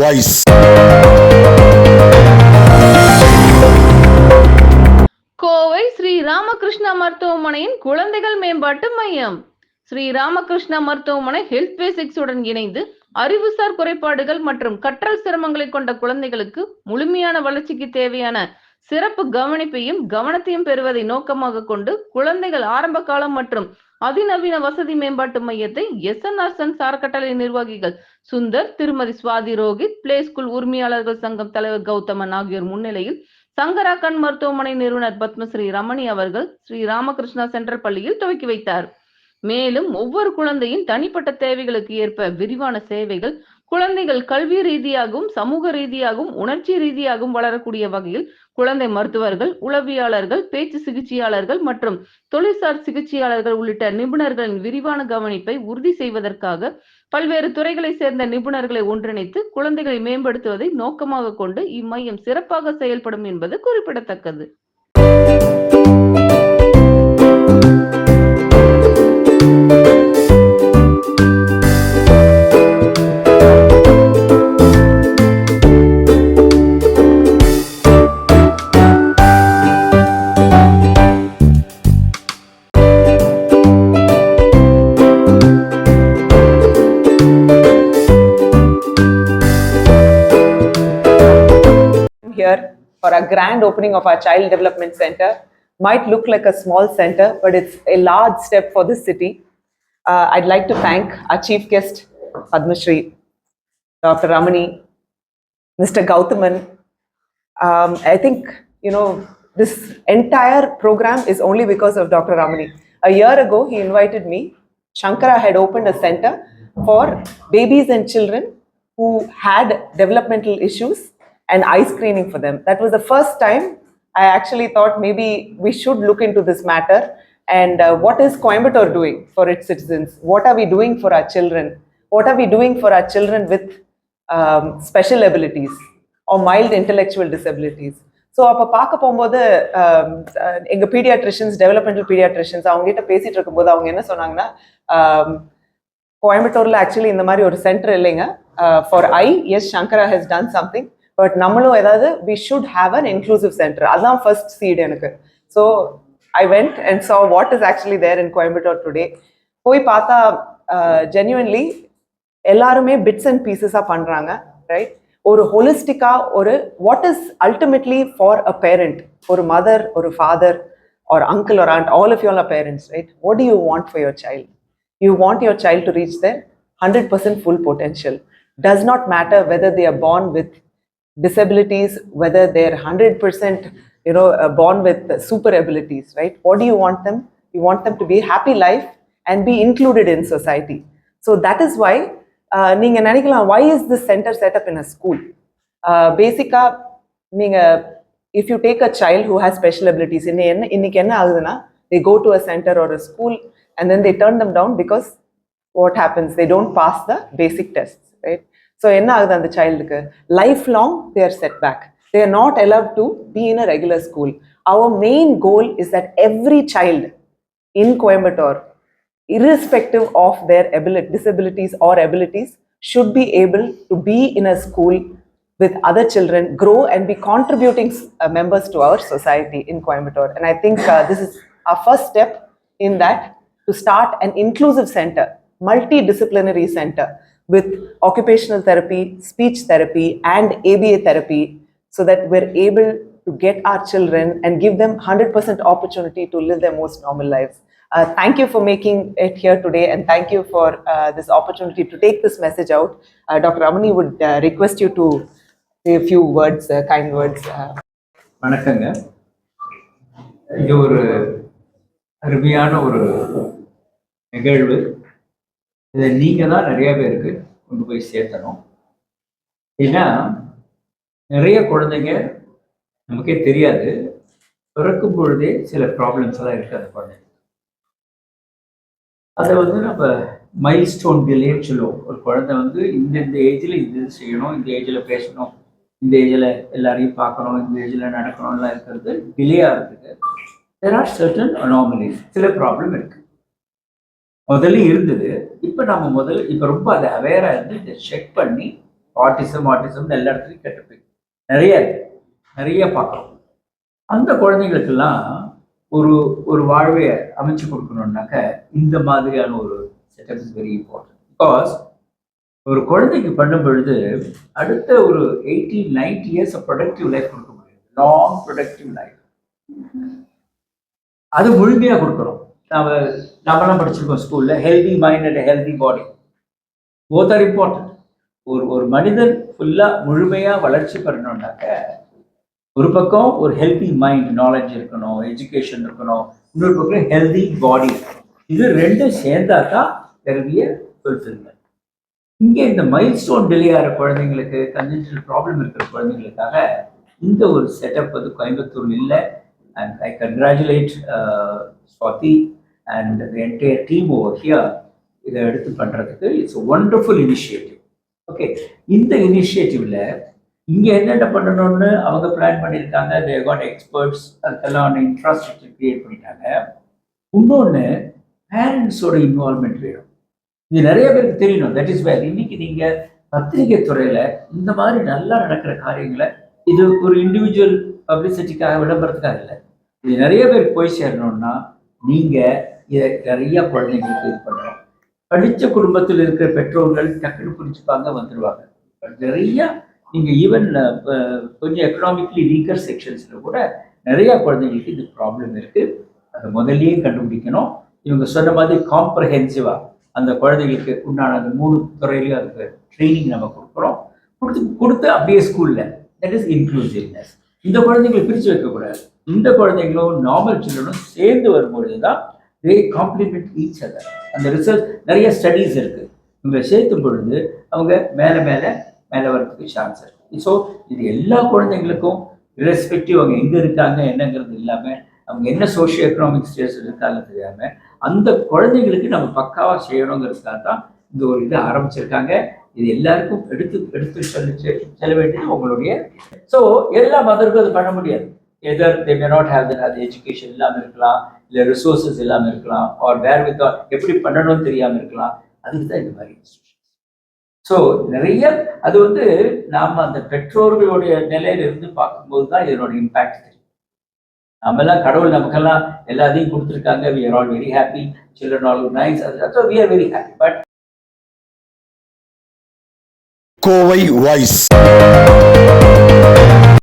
Voice. Kovai Sri Ramakrishna மருத்துவமனையின் குழந்தைகள் மேம்பாட்டு மையம். ஸ்ரீ ராமகிருஷ்ணா மருத்துவமனை ஹெல்த் பேசிக்ஸுடன் இணைந்து அறிவுசார் குறைபாடுகள் மற்றும் கற்றல் சிரமங்களை கொண்ட குழந்தைகளுக்கு முழுமையான வளர்ச்சிக்கு தேவையான சிறப்பு கவனிப்பையும் கவனத்தையும் பெறுவதை நோக்கமாக கொண்டு குழந்தைகள் ஆரம்ப காலம் மற்றும் அதிநவீன வசதி மேம்பாட்டு மையத்தை SNRSN அறக்கட்டளை நிர்வாகிகள் சுந்தர், திருமதி சுவாதி ரோஹித், பிளே ஸ்கூல் உரிமையாளர்கள் சங்கம் தலைவர் கௌதமன் ஆகியோர் முன்னிலையில் சங்கரா கண் மருத்துவமனை நிறுவனர் பத்மஸ்ரீ ரமணி அவர்கள் ஸ்ரீ ராமகிருஷ்ணா சென்ட்ரல் பள்ளியில் துவக்கி வைத்தார். மேலும் ஒவ்வொரு குழந்தையின் தனிப்பட்ட தேவைகளுக்கு ஏற்ப விரிவான சேவைகள், குழந்தைகள் கல்வி ரீதியாகவும் சமூக ரீதியாகவும் உணர்ச்சி ரீதியாகவும் வளரக்கூடிய வகையில் குழந்தை மருத்துவர்கள், உளவியலாளர்கள், பேச்சு சிகிச்சையாளர்கள் மற்றும் தொழிற்சார் சிகிச்சையாளர்கள் உள்ளிட்ட நிபுணர்களின் விரிவான கவனிப்பை உறுதி செய்வதற்காக பல்வேறு துறைகளை சேர்ந்த நிபுணர்களை ஒன்றிணைத்து குழந்தைகளை மேம்படுத்துவதை நோக்கமாக கொண்டு இம்மையம் சிறப்பாக செயல்படும் என்பது குறிப்பிடத்தக்கது. Here for a grand opening of our child development center. Might look like a small center, but it's a large step for this city. I'd like to thank our chief guest, Padma Shri, Dr. Ramani, Mr. Gauthaman. I think, this entire program is only because of Dr. Ramani. A year ago, he invited me. Shankara had opened a center for babies and children who had developmental issues and eye screening for them. That was the first time I actually thought maybe we should look into this matter and what is Coimbatore doing for its citizens? What are we doing for our children? What are we doing for our children with special abilities or mild intellectual disabilities? So அப்போ பார்க்க போகும்போது எங்கள் paediatricians, developmental paediatricians அவங்ககிட்ட பேசிகிட்டு இருக்கும்போது அவங்க என்ன சொன்னாங்கன்னா, கோயம்புத்தூரில் ஆக்சுவலி இந்த மாதிரி ஒரு சென்டர் இல்லைங்க for I. S, Sankara has done something, but நம்மளும் ஏதாவது we should have an inclusive centre. அதுதான் ஃபர்ஸ்ட் சீட் எனக்கு. So I went and saw what is actually there in Coimbatore today. போய் பார்த்தா ஜென்யூன்லி எல்லாருமே பிட்ஸ் அண்ட் பீசஸாக பண்ணுறாங்க, ரைட்? ஒரு ஹோலிஸ்டிக்காக ஒரு what is ultimately for a parent, ஒரு மதர், ஒரு ஃபாதர், ஒரு அங்கிள், ஒரு aunt, all of you are parents, right? What do you want for your child? You want your child to reach their 100% full potential. Does not matter whether they are born with disabilities, whether they're 100% born with super abilities, right? What do you want them? You want them to be happy life and be included in society. So that is why நீங்க நினைக்கலாம், why is this center set up in a school? Basically நீங்க if you take a child who has special abilities, இன்னைக்கு என்ன ஆகுதுன்னா, they go to a center or a school and then they turn them down because what happens? They don't pass the basic tests, right? So என்ன ஆகுது அந்த சைல்டுக்கு? lifelong they are set back. They are not allowed to be in a regular school. Our main goal is that every child in Coimbatore, irrespective of their disabilities or abilities, should be able to be in a school with other children, grow and be contributing members to our society in Coimbatore. And I think this is our first step in that, to start an inclusive center, multidisciplinary center with occupational therapy, speech therapy and ABA therapy, so that we're able to get our children and give them 100% opportunity to live their most normal lives. Thank you for making it here today, and thank you for this opportunity to take this message out. Dr. Ramani would request you to say a few words, kind words. வணக்கங்க. இது ஒரு அருமையான ஒரு நிகழ்வு. இதை நீங்கள் தான் நிறைய பேருக்கு கொண்டு போய் சேர்த்தணும். ஏன்னா நிறைய குழந்தைங்க நமக்கே தெரியாது, பிறக்கும் பொழுதே சில ப்ராப்ளம்ஸ் எல்லாம் இருக்குது அந்த குழந்தைங்க. அதை நம்ம மைல்ஸ்டோன் டிலேன்னு சொல்லுவோம். ஒரு குழந்தை இந்த ஏஜில் இது செய்யணும், இந்த ஏஜில் பேசணும், இந்த ஏஜில் எல்லாரையும் பார்க்கணும், இந்த ஏஜில் நடக்கணும்லாம் இருக்கிறது டிலே ஆகிறதுக்கு there are certain anomalies, சில ப்ராப்ளம் இருக்கு. முதல்ல இருந்தது. இப்போ நம்ம இப்போ ரொம்ப அதை அவேராக இருந்து இதை செக் பண்ணி ஆட்டிசம் எல்லா இடத்துலையும் கெட்டு நிறைய பார்க்குறோம். அந்த குழந்தைங்களுக்கெல்லாம் ஒரு ஒரு வாழ்வை அமைச்சு கொடுக்கணும்னாக்க இந்த மாதிரியான ஒரு setup is very important. Because ஒரு குழந்தைக்கு பண்ணும் பொழுது அடுத்த ஒரு 18-90 இயர்ஸ் ப்ரொடக்டிவ் லைஃப் கொடுக்க முடியும். லாங் ப்ரொடக்டிவ் லைஃப் அது முழுமையாக கொடுக்குறோம். நாமெல்லாம் படிச்சிருக்கோம் ஸ்கூல்ல, healthy mind and healthy body both are important. ஒரு மனிதன் ஃபுல்லா முழுமையா வளர்ச்சி பெறணும்னாக்க ஒரு பக்கம் ஒரு ஹெல்தி மைண்ட், நாலேஜ் இருக்கணும், எஜுகேஷன் இருக்கணும், இன்னொரு பக்கம் ஹெல்தி பாடி இருக்கணும். இது ரெண்டும் சேர்ந்தா தான் தெரிய ஃபுல்ஃபில்மெண்ட். இங்கே இந்த மைல்ஸ்டோன் டிலே ஆகிற குழந்தைங்களுக்கு, கன்ஜென்ஷனல் ப்ராப்ளம் இருக்கிற குழந்தைங்களுக்காக இந்த ஒரு செட்டப் வந்து கோயம்புத்தூர் இல்லை. And I congratulate Swathi and the entire team over here. இதை எடுத்து பண்ணுறதுக்கு இட்ஸ் ஒண்டர்ஃபுல் இனிஷியேட்டிவ். ஓகே, இந்த இனிஷியேட்டிவ்ல இங்கே என்னென்ன பண்ணணும்னு அவங்க பிளான் பண்ணியிருக்காங்க. தே காட் எக்ஸ்பர்ட்ஸ், அதுக்கெல்லாம் இன்ஃப்ராஸ்ட்ரக்சர் கிரியேட் பண்ணிட்டாங்க. இன்னொன்று, பேரண்ட்ஸோட இன்வால்மெண்ட் வேணும். இது நிறைய பேருக்கு தெரியணும். தட் இஸ் வேர் இன்னைக்கு நீங்கள் பத்திரிகை துறையில் இந்த மாதிரி நல்லா நடக்கிற காரியங்களை இது ஒரு இண்டிவிஜுவல் பப்ளிசிட்டிக்காக விளம்பரத்துக்காக இல்லை, இது நிறைய பேருக்கு போய் சேரணும்னா நீங்கள் இதை நிறைய குழந்தைங்களுக்கு இது பண்ணணும். படித்த குடும்பத்தில் இருக்கிற பெற்றோர்கள் டக்குன்னு புரிஞ்சுப்பாங்க, வந்துடுவாங்க. நிறைய நீங்கள் ஈவன் கொஞ்சம் எக்கனாமிக்லி வீக்கர் செக்ஷன்ஸில் கூட நிறைய குழந்தைங்களுக்கு இது ப்ராப்ளம் இருக்குது. அதை முதல்லயே கண்டுபிடிக்கணும். இவங்க சொன்ன மாதிரி காம்ப்ரஹென்சிவாக அந்த குழந்தைங்களுக்கு உண்டான அந்த 3 துறையிலையும் அதுக்கு ட்ரைனிங் நம்ம கொடுக்குறோம். கொடுத்து அப்படியே ஸ்கூலில், தட் இஸ் இன்க்ளூசிவ்னஸ். இந்த குழந்தைங்களை பிரித்து வைக்கக்கூடாது. இந்த குழந்தைங்களும் நார்மல் சில்ட்ரனும் சேர்ந்து வரும்பொழுது தான் தே காம்ப்ளிமெண்ட் ஈச் அதர். அந்த ரிசர்ச் நிறைய ஸ்டடீஸ் இருக்குது. இவங்களை சேர்த்தும் பொழுது அவங்க மேலே வரதுக்கு சான்ஸ் இருக்குது. ஸோ இது எல்லா குழந்தைங்களுக்கும் ரெஸ்பெக்டிவ் அவங்க எங்கே இருக்காங்க என்னங்கிறது இல்லாமல், அவங்க என்ன சோஷியோ எக்கனாமிக் ஸ்டேட்டஸ் இருக்காங்க தெரியாமல், அந்த குழந்தைங்களுக்கு நம்ம பக்காவாக செய்யணுங்கிறதுக்காக தான் இந்த ஒரு இது ஆரம்பிச்சிருக்காங்க. இது எல்லாருக்கும் எடுத்து செல்ல வேண்டியது உங்களுடைய. ஸோ எல்லா மதருக்கும் அது பண்ண முடியாது. எதர் தே மே நாட் ஹேவ் தட், அது எஜுகேஷன் இல்லாமல் இருக்கலாம், இல்லை ரிசோர்ஸஸ் இல்லாமல் இருக்கலாம், ஆர் வேர் வித் எப்படி பண்ணணும்னு தெரியாமல் இருக்கலாம். அதுக்கு தான் இந்த மாதிரி இன்ஸ்டியூஷன். ஸோ நிறைய அது வந்து நாம் அந்த பெற்றோர்களுடைய நிலையில இருந்து பார்க்கும்போது தான் இதனோட இம்பேக்ட் தெரியும். நம்மெல்லாம் கடவுள் நமக்கெல்லாம் எல்லாத்தையும் கொடுத்துருக்காங்க. we are all very happy, children all nice, so we are very happy. But Kovai Voice.